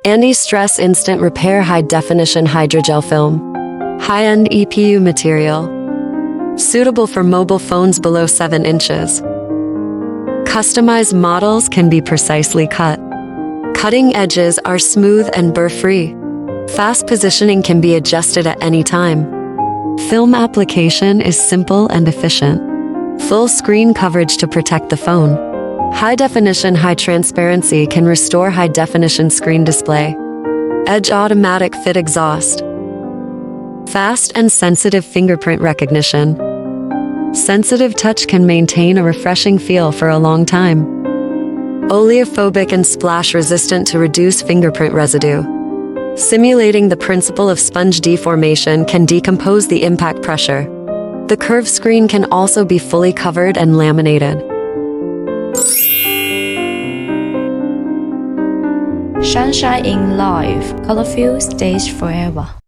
Anti-stress instant repair high-definition hydrogel film. High-end EPU material. Suitable for mobile phones below 7 inches. Customized models can be precisely cut. Cutting edges are smooth and burr-free. Fast positioning can be adjusted at any time. Film application is simple and efficient. Full screen coverage to protect the phone. High definition, high transparency can restore high definition screen display. Edge automatic fit exhaust. Fast and sensitive fingerprint recognition. Sensitive touch can maintain a refreshing feel for a long time. Oleophobic and splash resistant to reduce fingerprint residue. Simulating the principle of sponge deformation can decompose the impact pressure. The curved screen can also be fully covered and laminated. Sunshine in life, colorful stays forever.